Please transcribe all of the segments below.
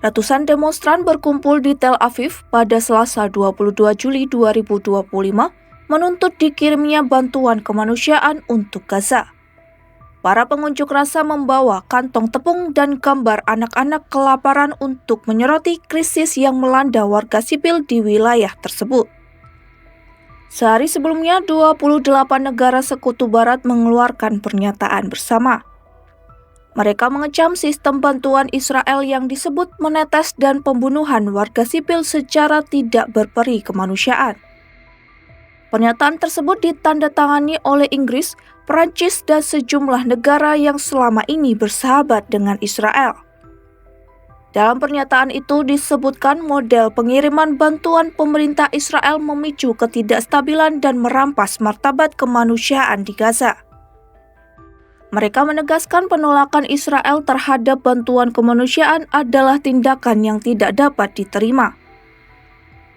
Ratusan demonstran berkumpul di Tel Aviv pada Selasa 22 Juli 2025 menuntut dikirimnya bantuan kemanusiaan untuk Gaza. Para pengunjuk rasa membawa kantong tepung dan gambar anak-anak kelaparan untuk menyoroti krisis yang melanda warga sipil di wilayah tersebut. Sehari sebelumnya, 28 negara sekutu barat mengeluarkan pernyataan bersama. Mereka mengecam sistem bantuan Israel yang disebut menetes dan pembunuhan warga sipil secara tidak berperi kemanusiaan. Pernyataan tersebut ditandatangani oleh Inggris, Perancis, dan sejumlah negara yang selama ini bersahabat dengan Israel. Dalam pernyataan itu disebutkan model pengiriman bantuan pemerintah Israel memicu ketidakstabilan dan merampas martabat kemanusiaan di Gaza. Mereka menegaskan penolakan Israel terhadap bantuan kemanusiaan adalah tindakan yang tidak dapat diterima.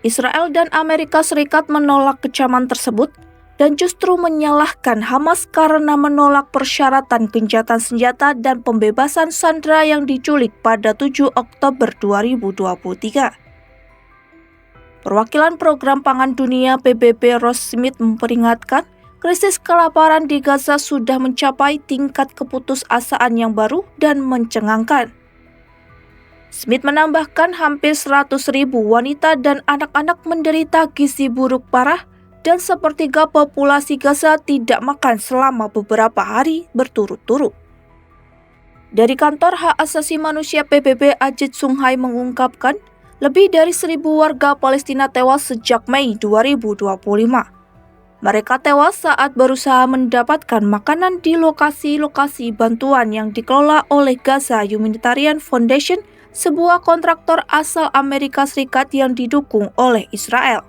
Israel dan Amerika Serikat menolak kecaman tersebut dan justru menyalahkan Hamas karena menolak persyaratan gencatan senjata dan pembebasan sandera yang diculik pada 7 Oktober 2023. Perwakilan Program Pangan Dunia PBB Ross Smith memperingatkan krisis kelaparan di Gaza sudah mencapai tingkat keputusasaan yang baru dan mencengangkan. Smith menambahkan hampir 100.000 wanita dan anak-anak menderita gizi buruk parah dan sepertiga populasi Gaza tidak makan selama beberapa hari berturut-turut. Dari kantor hak asasi manusia PBB, Ajit Sunghai mengungkapkan lebih dari 1.000 warga Palestina tewas sejak Mei 2025. Mereka tewas saat berusaha mendapatkan makanan di lokasi-lokasi bantuan yang dikelola oleh Gaza Humanitarian Foundation, sebuah kontraktor asal Amerika Serikat yang didukung oleh Israel.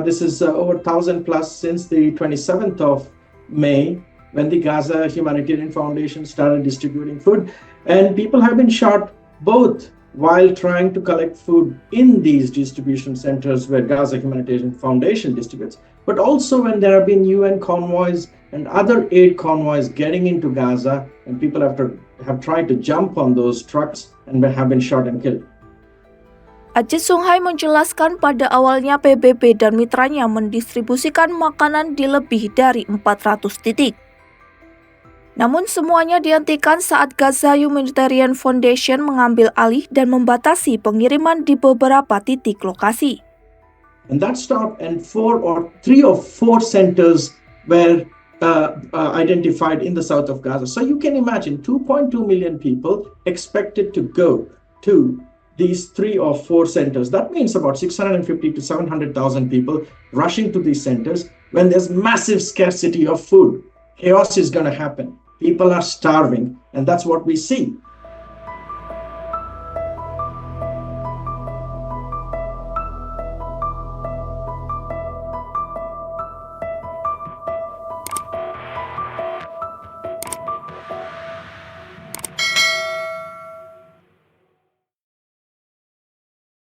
This is over 1,000 plus since the 27th of May, when the Gaza Humanitarian Foundation started distributing food, and people have been shot both while trying to collect food in these distribution centers where Gaza Humanitarian Foundation distributes, but also when there have been UN convoys and other aid convoys getting into Gaza, and people have tried to jump on those trucks and have been shot and killed. Ajit Sunghai menjelaskan pada awalnya PBB dan mitranya mendistribusikan makanan di lebih dari 400 titik. Namun semuanya dihentikan saat Gaza Humanitarian Foundation mengambil alih dan membatasi pengiriman di beberapa titik lokasi. And that stopped, and 3 or 4 centers were identified in the south of Gaza. So you can imagine 2.2 million people expected to go to these 3 or 4 centers. That means about 650 to 700,000 people rushing to these centers when there's massive scarcity of food. Chaos is going to happen. People are starving, and that's what we see.